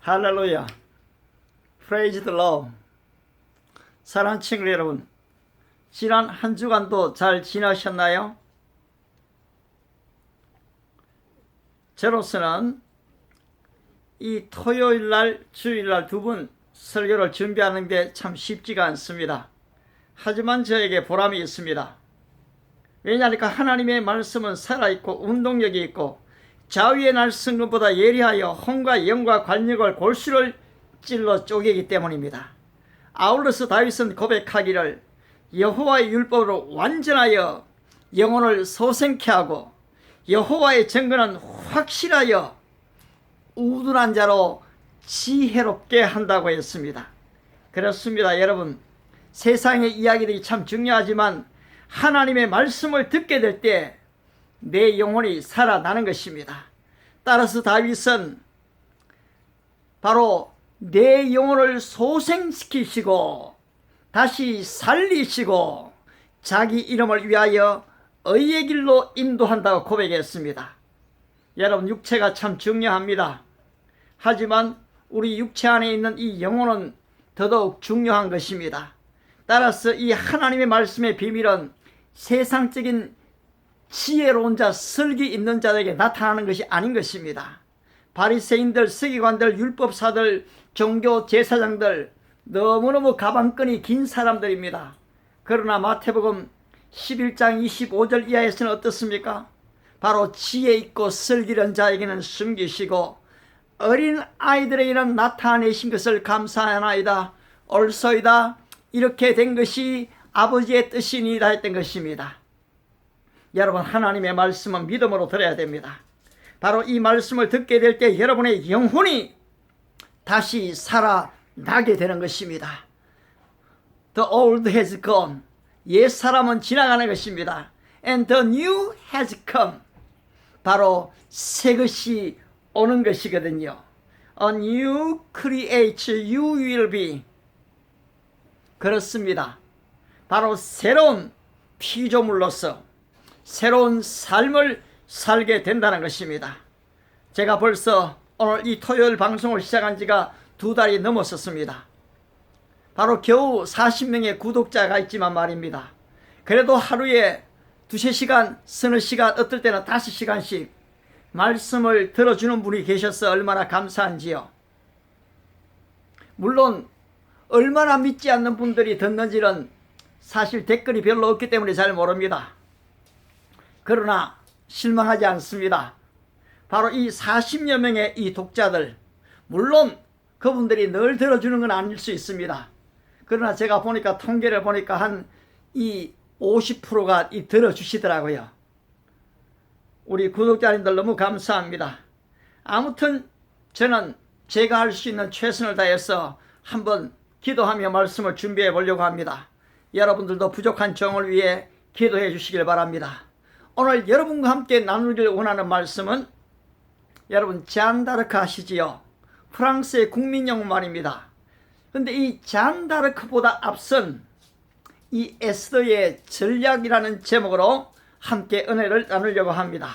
할렐루야. Praise the Lord. 사랑하는 친구 여러분, 지난 한 주간도 잘 지나셨나요? 저로서는 이 토요일날, 주일날 두 번 설교를 준비하는 게 참 쉽지가 않습니다. 하지만 저에게 보람이 있습니다. 왜냐하니까 하나님의 말씀은 살아있고 운동력이 있고 자위의 날 승금보다 예리하여 혼과 영과 관역을 골수를 찔러 쪼개기 때문입니다. 아울러서 다윗은 고백하기를 여호와의 율법으로 완전하여 영혼을 소생케 하고 여호와의 증거는 확실하여 우둔한 자로 지혜롭게 한다고 했습니다. 그렇습니다. 여러분, 세상의 이야기들이 참 중요하지만 하나님의 말씀을 듣게 될 때 내 영혼이 살아나는 것입니다. 따라서 다윗은 바로 내 영혼을 소생시키시고 다시 살리시고 자기 이름을 위하여 의의 길로 인도한다고 고백했습니다. 여러분, 육체가 참 중요합니다. 하지만 우리 육체 안에 있는 이 영혼은 더더욱 중요한 것입니다. 따라서 이 하나님의 말씀의 비밀은 세상적인 지혜로운 자, 설기 있는 자들에게 나타나는 것이 아닌 것입니다. 바리새인들, 서기관들, 율법사들, 종교 제사장들, 너무너무 가방끈이 긴 사람들입니다. 그러나 마태복음 11장 25절 이하에서는 어떻습니까? 바로 지혜 있고 설기는 자에게는 숨기시고 어린 아이들에게는 나타내신 것을 감사하나이다. 옳소이다. 이렇게 된 것이 아버지의 뜻이니이다 했던 것입니다. 여러분, 하나님의 말씀은 믿음으로 들어야 됩니다. 바로 이 말씀을 듣게 될 때 여러분의 영혼이 다시 살아나게 되는 것입니다. The old has gone. 옛 사람은 지나가는 것입니다. And the new has come. 바로 새 것이 오는 것이거든요. A new creature you will be. 그렇습니다. 바로 새로운 피조물로서 새로운 삶을 살게 된다는 것입니다. 제가 벌써 오늘 이 토요일 방송을 시작한 지가 2달이 넘었었습니다. 바로 겨우 40명의 구독자가 있지만 말입니다. 그래도 하루에 2-3시간, 서너 시간, 어떨 때는 5시간씩 말씀을 들어주는 분이 계셔서 얼마나 감사한지요. 물론 얼마나 믿지 않는 분들이 듣는지는 사실 댓글이 별로 없기 때문에 잘 모릅니다. 그러나 실망하지 않습니다. 바로 이 40여 명의 이 독자들, 물론 그분들이 늘 들어주는 건 아닐 수 있습니다. 그러나 제가 보니까 통계를 보니까 한 이 50%가 이 들어주시더라고요. 우리 구독자님들 너무 감사합니다. 아무튼 저는 제가 할 수 있는 최선을 다해서 한번 기도하며 말씀을 준비해 보려고 합니다. 여러분들도 부족한 종을 위해 기도해 주시길 바랍니다. 오늘 여러분과 함께 나누길 원하는 말씀은 여러분 잔다르크 아시지요? 프랑스의 국민영웅 말입니다. 그런데 이 잔다르크보다 앞선 이 에스더의 전략이라는 제목으로 함께 은혜를 나누려고 합니다.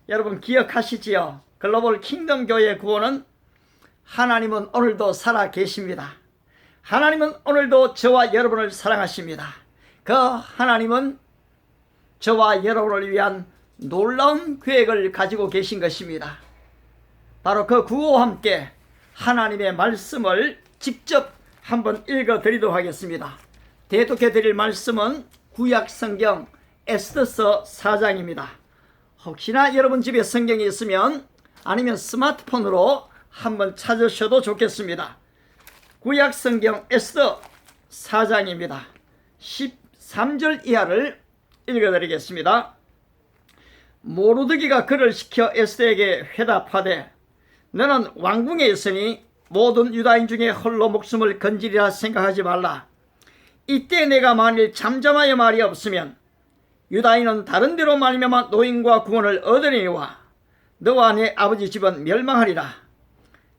여러분 기억하시지요? 글로벌 킹덤 교회의 구호는 하나님은 오늘도 살아 계십니다. 하나님은 오늘도 저와 여러분을 사랑하십니다. 그 하나님은 저와 여러분을 위한 놀라운 계획을 가지고 계신 것입니다. 바로 그 구호와 함께 하나님의 말씀을 직접 한번 읽어 드리도록 하겠습니다. 대독해 드릴 말씀은 구약 성경 에스더서 4장입니다. 혹시나 여러분 집에 성경이 있으면 아니면 스마트폰으로 한번 찾으셔도 좋겠습니다. 구약 성경 에스더 4장입니다. 13절 이하를 읽어드리겠습니다. 모르드기가 그를 시켜 에스더에게 회답하되 너는 왕궁에 있으니 모든 유다인 중에 홀로 목숨을 건지리라 생각하지 말라. 이때 내가 만일 잠잠하여 말이 없으면 유다인은 다른 데로 말미암아 노임과 구원을 얻으리니와 너와 내 아버지 집은 멸망하리라.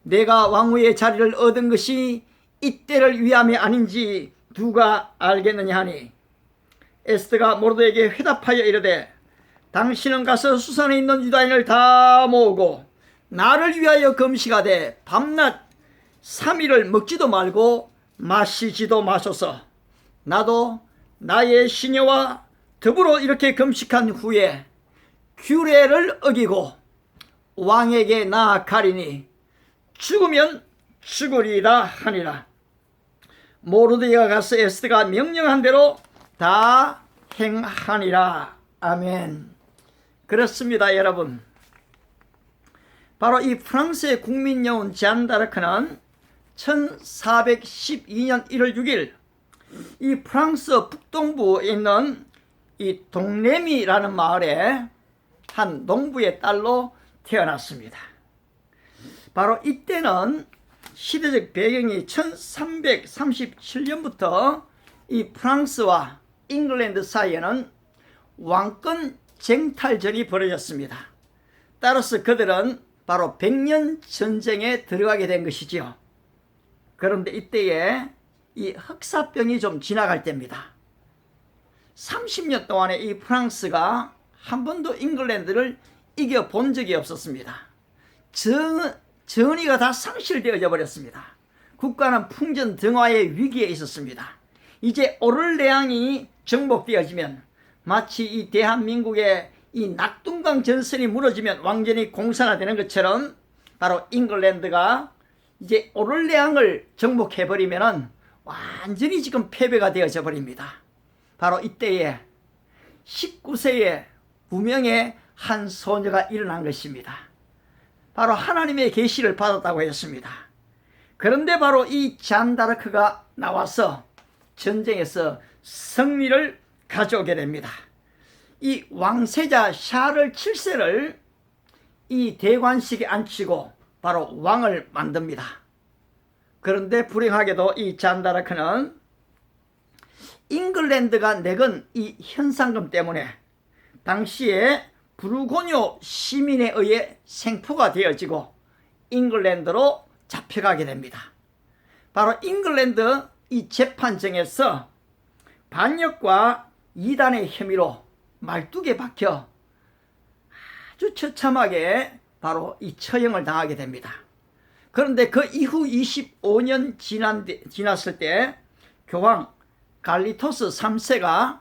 내가 왕후의 자리를 얻은 것이 이때를 위함이 아닌지 누가 알겠느냐 하니 에스더가 모르드에게 회답하여 이르되 당신은 가서 수산에 있는 유다인을 다 모으고 나를 위하여 금식하되 밤낮 3일을 먹지도 말고 마시지도 마소서. 나도 나의 시녀와 더불어 이렇게 금식한 후에 규례를 어기고 왕에게 나아가리니 죽으면 죽으리라 하니라. 모르드게가 가서 에스더가 명령한 대로 다 행하니라. 아멘. 그렇습니다, 여러분. 바로 이 프랑스의 국민여운 잔 다르크는 1412년 1월 6일 이 프랑스 북동부에 있는 이 동레미라는 마을에 한 농부의 딸로 태어났습니다. 바로 이때는 시대적 배경이 1337년부터 이 프랑스와 잉글랜드 사이에는 왕권 쟁탈전이 벌어졌습니다. 따라서 그들은 바로 100년 전쟁에 들어가게 된 것이지요. 그런데 이때에 이 흑사병이 좀 지나갈 때입니다. 30년 동안에 이 프랑스가 한 번도 잉글랜드를 이겨본 적이 없었습니다. 전의가 다 상실되어져 버렸습니다. 국가는 풍전등화의 위기에 있었습니다. 이제 오를레앙이 정복되어지면 마치 이 대한민국의 이 낙동강 전선이 무너지면 왕전이 공산화되는 것처럼 바로 잉글랜드가 이제 오를레앙을 정복해버리면 완전히 지금 패배가 되어져 버립니다. 바로 이때에 19세의 무명의 한 소녀가 일어난 것입니다. 바로 하나님의 계시를 받았다고 했습니다. 그런데 바로 이 잔 다르크가 나와서 전쟁에서 승리를 가져오게 됩니다. 이 왕세자 샤를 7세를 이 대관식에 앉히고 바로 왕을 만듭니다. 그런데 불행하게도 이 잔 다르크는 잉글랜드가 내건 이 현상금 때문에 당시에 부르고뉴 시민에 의해 생포가 되어지고 잉글랜드로 잡혀가게 됩니다. 바로 잉글랜드 이 재판정에서 반역과 이단의 혐의로 말뚝에 박혀 아주 처참하게 바로 이 처형을 당하게 됩니다. 그런데 그 이후 25년 지났을 때 교황 갈리토스 3세가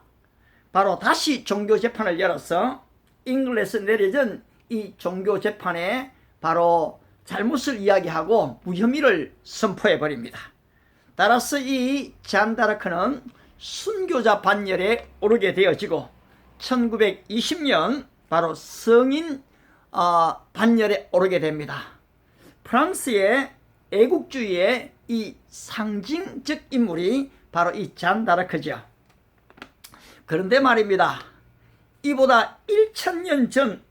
바로 다시 종교재판을 열어서 잉글랜드에서 내려진 이 종교재판에 바로 잘못을 이야기하고 무혐의를 선포해버립니다. 따라서 이 잔 다르크는 순교자 반열에 오르게 되어지고 1920년 바로 성인 반열에 오르게 됩니다. 프랑스의 애국주의의 이 상징적 인물이 바로 이 잔 다르크죠. 그런데 말입니다. 이보다 1000년 전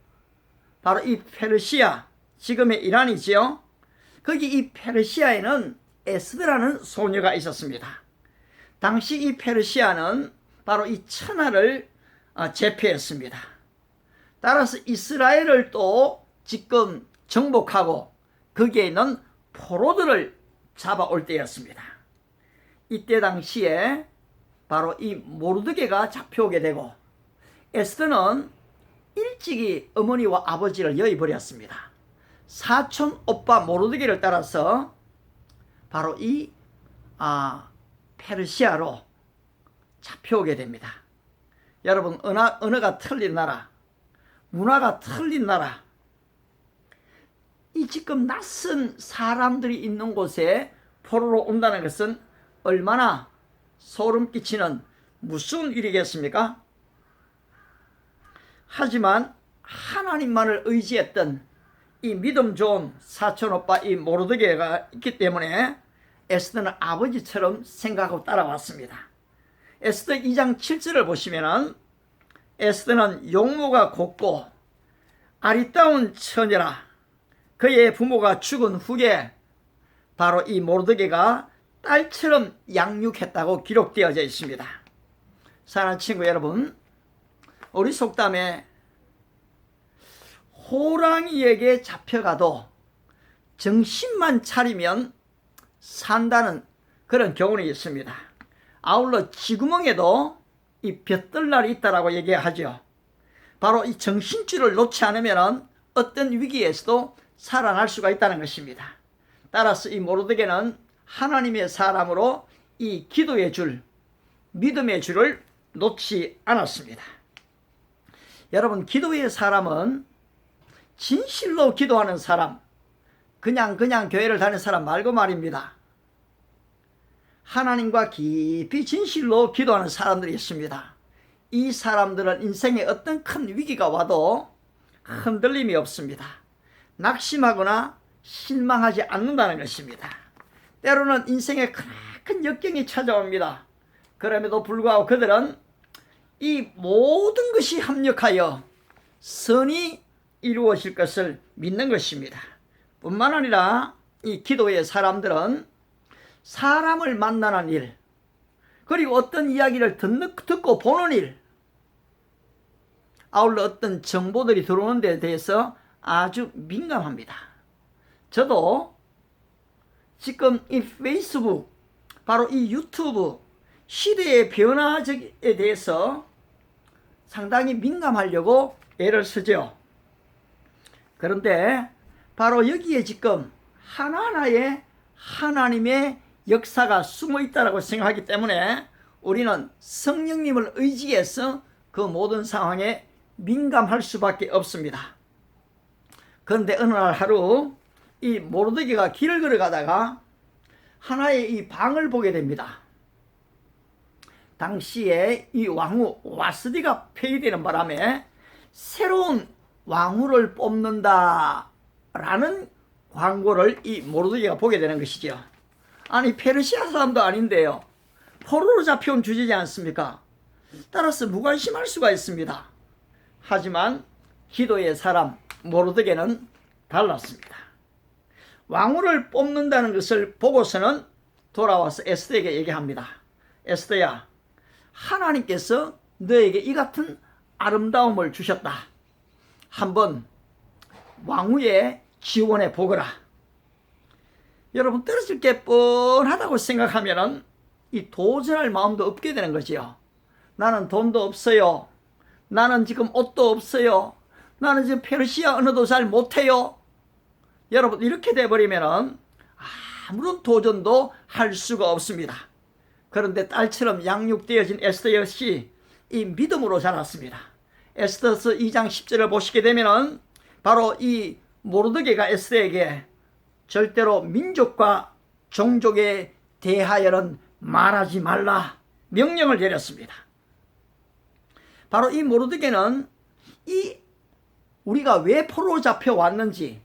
바로 이 페르시아, 지금의 이란이지요. 거기 이 페르시아에는 에스더라는 소녀가 있었습니다. 당시 이 페르시아는 바로 이 천하를 제패했습니다. 따라서 이스라엘을 또 지금 정복하고 거기에 있는 포로들을 잡아올 때였습니다. 이때 당시에 바로 이 모르드게가 잡혀오게 되고 에스더는 일찍이 어머니와 아버지를 여의버렸습니다. 사촌 오빠 모르드게를 따라서 바로 이 페르시아로 잡혀오게 됩니다. 여러분, 언어가 틀린 나라, 문화가 틀린 나라, 이 지금 낯선 사람들이 있는 곳에 포로로 온다는 것은 얼마나 소름 끼치는 무서운 일이겠습니까? 하지만 하나님만을 의지했던 이 믿음 좋은 사촌 오빠 이 모르드게가 있기 때문에 에스더는 아버지처럼 생각하고 따라왔습니다. 에스더 2장 7절을 보시면은 에스더는 용모가 곱고 아리따운 처녀라. 그의 부모가 죽은 후에 바로 이 모르드게가 딸처럼 양육했다고 기록되어져 있습니다. 사랑하는 친구 여러분, 우리 속담에 호랑이에게 잡혀가도 정신만 차리면 산다는 그런 교훈이 있습니다. 아울러 쥐구멍에도 이 볕들날이 있다라고 얘기하죠. 바로 이 정신줄을 놓지 않으면 어떤 위기에서도 살아날 수가 있다는 것입니다. 따라서 이 모르드게는 하나님의 사람으로 이 기도의 줄, 믿음의 줄을 놓지 않았습니다. 여러분, 기도의 사람은 진실로 기도하는 사람, 그냥 교회를 다니는 사람 말고 말입니다. 하나님과 깊이 진실로 기도하는 사람들이 있습니다. 이 사람들은 인생에 어떤 큰 위기가 와도 흔들림이 없습니다. 낙심하거나 실망하지 않는다는 것입니다. 때로는 인생에 큰 역경이 찾아옵니다. 그럼에도 불구하고 그들은 이 모든 것이 합력하여 선이 이루어질 것을 믿는 것입니다. 뿐만 아니라 이 기도의 사람들은 사람을 만나는 일, 그리고 어떤 이야기를 듣고 보는 일, 아울러 어떤 정보들이 들어오는 데 대해서 아주 민감합니다. 저도 지금 이 페이스북, 바로 이 유튜브 시대의 변화에 대해서 상당히 민감하려고 애를 쓰죠. 그런데 바로 여기에 지금 하나하나의 하나님의 역사가 숨어 있다고 생각하기 때문에 우리는 성령님을 의지해서 그 모든 상황에 민감할 수밖에 없습니다. 그런데 어느 날 하루 이 모르드게가 길을 걸어가다가 하나의 이 방을 보게 됩니다. 당시에 이 왕후 와스디가 폐위되는 바람에 새로운 왕후를 뽑는다 라는 광고를 이 모르드게가 보게 되는 것이죠. 아니, 페르시아 사람도 아닌데요, 포로로 잡혀온 주제지 않습니까? 따라서 무관심할 수가 있습니다. 하지만 기도의 사람 모르드게는 달랐습니다. 왕후를 뽑는다는 것을 보고서는 돌아와서 에스더에게 얘기합니다. 에스더야, 하나님께서 너에게 이 같은 아름다움을 주셨다. 한번 왕후에 지원해 보거라. 여러분, 떨어질 게 뻔하다고 생각하면 이 도전할 마음도 없게 되는 거지요. 나는 돈도 없어요. 나는 지금 옷도 없어요. 나는 지금 페르시아 언어도 잘 못해요. 여러분, 이렇게 돼버리면 아무런 도전도 할 수가 없습니다. 그런데 딸처럼 양육되어진 에스더 역시 이 믿음으로 자랐습니다. 에스더서 2장 10절을 보시게 되면 바로 이 모르드게가 에스더에게 절대로 민족과 종족에 대하여는 말하지 말라 명령을 내렸습니다. 바로 이 모르드게는 이 우리가 왜 포로로 잡혀왔는지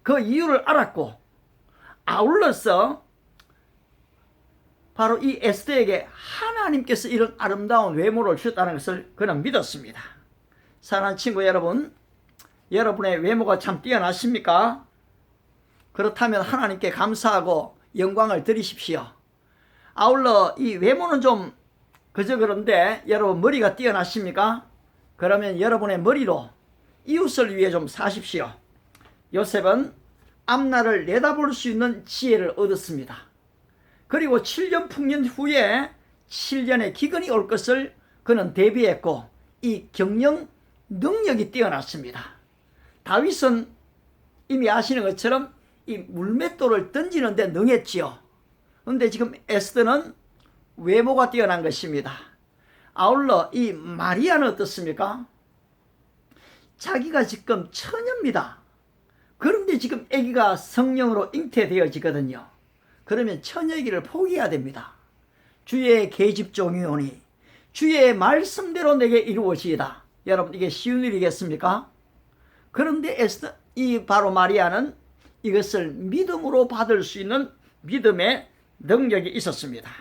그 이유를 알았고, 아울러서 바로 이 에스더에게 하나님께서 이런 아름다운 외모를 주셨다는 것을 그는 믿었습니다. 사랑하는 친구 여러분, 여러분의 외모가 참 뛰어나십니까? 그렇다면 하나님께 감사하고 영광을 드리십시오. 아울러 이 외모는 좀 그저 그런데 여러분 머리가 뛰어나십니까? 그러면 여러분의 머리로 이웃을 위해 좀 사십시오. 요셉은 앞날을 내다볼 수 있는 지혜를 얻었습니다. 그리고 7년 풍년 후에 7년의 기근이 올 것을 그는 대비했고 이 경영 능력이 뛰어났습니다. 다윗은 이미 아시는 것처럼 이 물맷돌을 던지는 데 능했지요. 그런데 지금 에스더는 외모가 뛰어난 것입니다. 아울러 이 마리아는 어떻습니까? 자기가 지금 처녀입니다. 그런데 지금 아기가 성령으로 잉태되어지거든요. 그러면 처녀이기를 포기해야 됩니다. 주의 계집종이오니 주의 말씀대로 내게 이루어지이다. 여러분, 이게 쉬운 일이겠습니까? 그런데 에스더, 이 바로 마리아는 이것을 믿음으로 받을 수 있는 믿음의 능력이 있었습니다.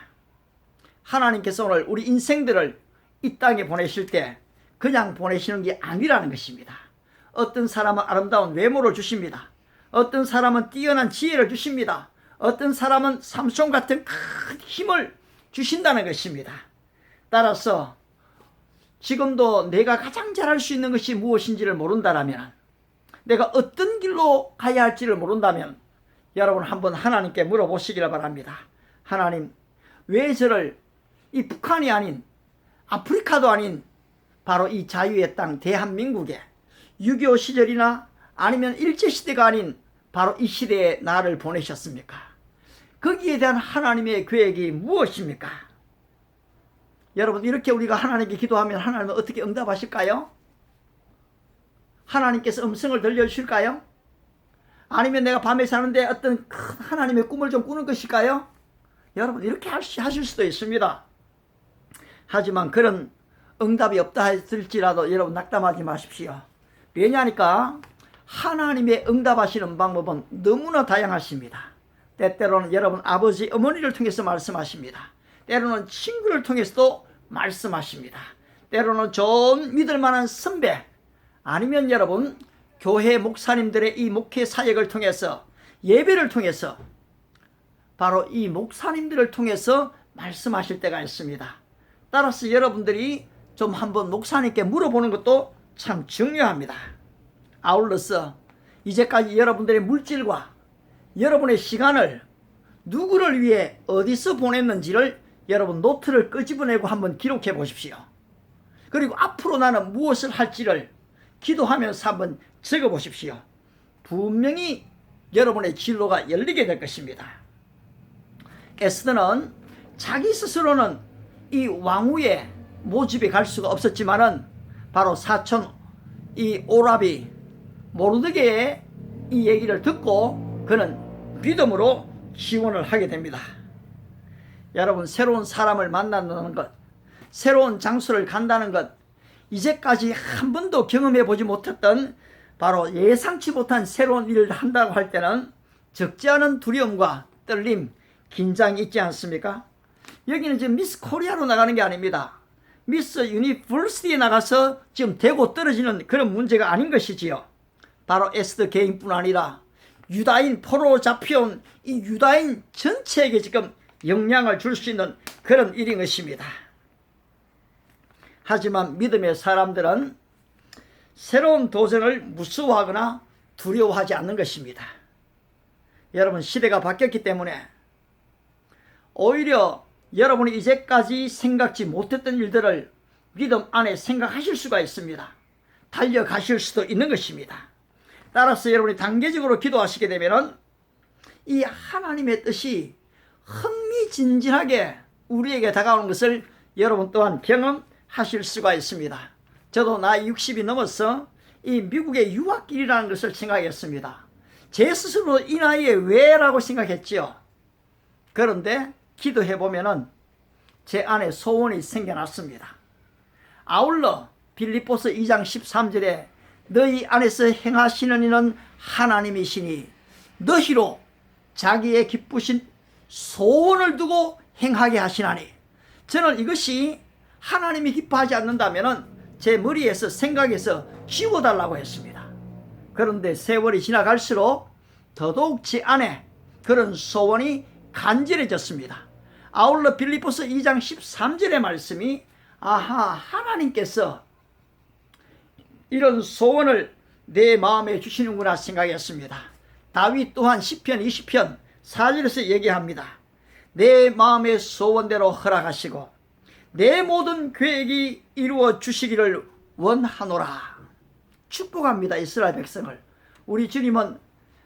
하나님께서 오늘 우리 인생들을 이 땅에 보내실 때 그냥 보내시는 게 아니라는 것입니다. 어떤 사람은 아름다운 외모를 주십니다. 어떤 사람은 뛰어난 지혜를 주십니다. 어떤 사람은 삼손 같은 큰 힘을 주신다는 것입니다. 따라서 지금도 내가 가장 잘할 수 있는 것이 무엇인지를 모른다면, 내가 어떤 길로 가야 할지를 모른다면 여러분 한번 하나님께 물어보시기를 바랍니다. 하나님, 왜 저를 이 북한이 아닌 아프리카도 아닌 바로 이 자유의 땅 대한민국에 6.25 시절이나 아니면 일제시대가 아닌 바로 이 시대에 나를 보내셨습니까? 거기에 대한 하나님의 계획이 무엇입니까? 여러분, 이렇게 우리가 하나님께 기도하면 하나님은 어떻게 응답하실까요? 하나님께서 음성을 들려주실까요? 아니면 내가 밤에 자는데 어떤 큰 하나님의 꿈을 좀 꾸는 것일까요? 여러분, 이렇게 하실 수도 있습니다. 하지만 그런 응답이 없다 했을지라도 여러분 낙담하지 마십시오. 왜냐하니까 하나님의 응답하시는 방법은 너무나 다양하십니다. 때때로는 여러분 아버지, 어머니를 통해서 말씀하십니다. 때로는 친구를 통해서도 말씀하십니다. 때로는 좋은 믿을 만한 선배, 아니면 여러분 교회 목사님들의 이 목회 사역을 통해서, 예배를 통해서, 바로 이 목사님들을 통해서 말씀하실 때가 있습니다. 따라서 여러분들이 좀 한번 목사님께 물어보는 것도 참 중요합니다. 아울러서 이제까지 여러분들의 물질과 여러분의 시간을 누구를 위해 어디서 보냈는지를 여러분 노트를 끄집어내고 한번 기록해 보십시오. 그리고 앞으로 나는 무엇을 할지를 기도하면서 한번 적어 보십시오. 분명히 여러분의 진로가 열리게 될 것입니다. 에스더는 자기 스스로는 이 왕후의 모집에 갈 수가 없었지만은 바로 사촌 이 오라비 모르드게의 이 얘기를 듣고 그는 믿음으로 지원을 하게 됩니다. 여러분, 새로운 사람을 만난다는 것, 새로운 장소를 간다는 것, 이제까지 한 번도 경험해 보지 못했던 바로 예상치 못한 새로운 일을 한다고 할 때는 적지 않은 두려움과 떨림, 긴장이 있지 않습니까? 여기는 지금 미스 코리아로 나가는 게 아닙니다. 미스 유니버시티에 나가서 지금 대고 떨어지는 그런 문제가 아닌 것이지요. 바로 에스더 개인뿐 아니라 유다인, 포로로 잡혀온 이 유다인 전체에게 지금 영향을 줄 수 있는 그런 일인 것입니다. 하지만 믿음의 사람들은 새로운 도전을 무서워하거나 두려워하지 않는 것입니다. 여러분, 시대가 바뀌었기 때문에 오히려 여러분이 이제까지 생각지 못했던 일들을 믿음 안에 생각하실 수가 있습니다. 달려가실 수도 있는 것입니다. 따라서 여러분이 단계적으로 기도하시게 되면 이 하나님의 뜻이 흥미진진하게 우리에게 다가오는 것을 여러분 또한 경험하실 수가 있습니다. 저도 나이 60이 넘어서 이 미국의 유학길이라는 것을 생각했습니다. 제 스스로 이 나이에 왜라고 생각했지요. 그런데 기도해보면 제 안에 소원이 생겨났습니다. 아울러 빌립보서 2장 13절에 너희 안에서 행하시는 이는 하나님이시니 너희로 자기의 기쁘신 소원을 두고 행하게 하시나니, 저는 이것이 하나님이 기뻐하지 않는다면 제 머리에서 생각에서 지워달라고 했습니다. 그런데 세월이 지나갈수록 더더욱 제 안에 그런 소원이 간절해졌습니다. 아울러 빌립보서 2장 13절의 말씀이 하나님께서 이런 소원을 내 마음에 주시는구나 생각했습니다. 다윗 또한 시편 20편 4절에서 얘기합니다. 내 마음의 소원대로 허락하시고 내 모든 계획이 이루어 주시기를 원하노라. 축복합니다, 이스라엘 백성을. 우리 주님은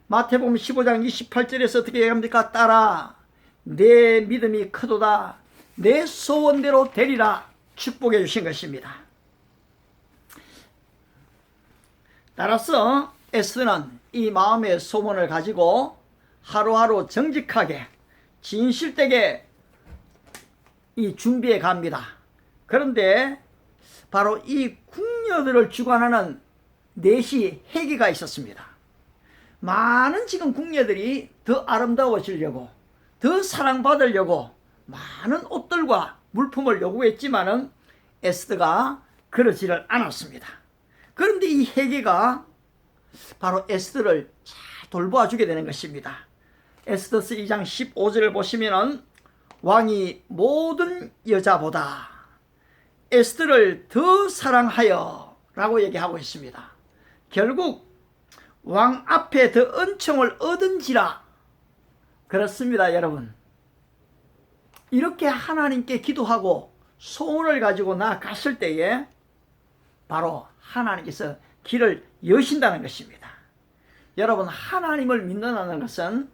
마태복음 15장 28절에서 어떻게 얘기합니까? 따라 내 믿음이 크도다, 내 소원대로 되리라 축복해 주신 것입니다. 따라서 에스더는 이 마음의 소원을 가지고 하루하루 정직하게 진실되게 이 준비해 갑니다. 그런데 바로 이 궁녀들을 주관하는 넷이 회개가 있었습니다. 많은 지금 궁녀들이 더 아름다워지려고, 더 사랑받으려고 많은 옷들과 물품을 요구했지만은 에스더가 그러지를 않았습니다. 그런데 이 회개가 바로 에스더를 잘 돌보아주게 되는 것입니다. 에스더서 2장 15절을 보시면은 왕이 모든 여자보다 에스더를 더 사랑하여 라고 얘기하고 있습니다. 결국 왕 앞에 더 은총을 얻은지라. 그렇습니다, 여러분. 이렇게 하나님께 기도하고 소원을 가지고 나아갔을 때에 바로 하나님께서 길을 여신다는 것입니다. 여러분, 하나님을 믿는다는 것은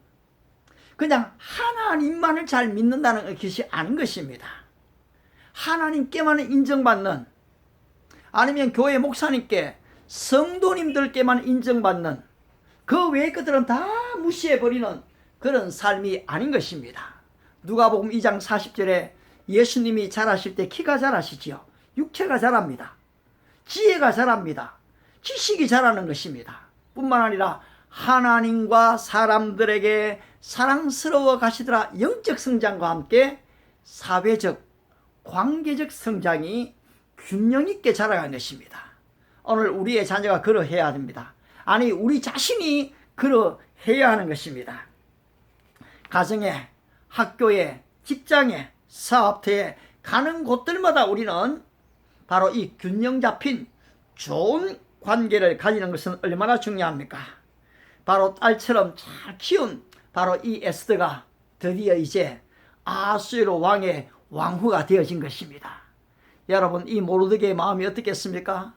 그냥 하나님만을 잘 믿는다는 것이 아닌 것입니다. 하나님께만 인정받는, 아니면 교회 목사님께, 성도님들께만 인정받는, 그 외의 것들은 다 무시해버리는 그런 삶이 아닌 것입니다. 누가복음 2장 40절에 예수님이 자라실 때 키가 자라시지요. 육체가 자랍니다. 지혜가 자랍니다. 지식이 자라는 것입니다. 뿐만 아니라 하나님과 사람들에게 사랑스러워 가시더라. 영적 성장과 함께 사회적, 관계적 성장이 균형 있게 자라가는 것입니다. 오늘 우리의 자녀가 그러해야 됩니다. 아니, 우리 자신이 그러해야 하는 것입니다. 가정에, 학교에, 직장에, 사업터에 가는 곳들마다 우리는 바로 이 균형 잡힌 좋은 관계를 가지는 것은 얼마나 중요합니까? 바로 딸처럼 잘 키운 바로 이 에스더가 드디어 이제 아수에로 왕의 왕후가 되어진 것입니다. 여러분, 이 모르드게의 마음이 어떻겠습니까?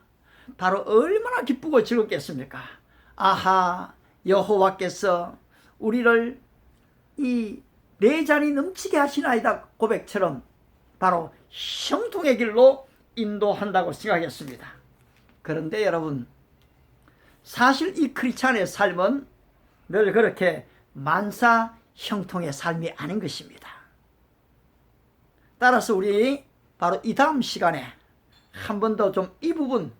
바로 얼마나 기쁘고 즐겁겠습니까? 아하, 여호와께서 우리를 이 내 잔이 넘치게 하시나이다 고백처럼 바로 형통의 길로 인도한다고 생각했습니다. 그런데 여러분, 사실 이 크리스찬의 삶은 늘 그렇게 만사 형통의 삶이 아닌 것입니다. 따라서 우리 바로 이 다음 시간에 한 번 더 좀 이 부분,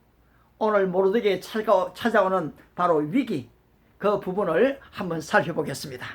오늘 모르드게에 찾아오는 바로 위기, 그 부분을 한번 살펴보겠습니다.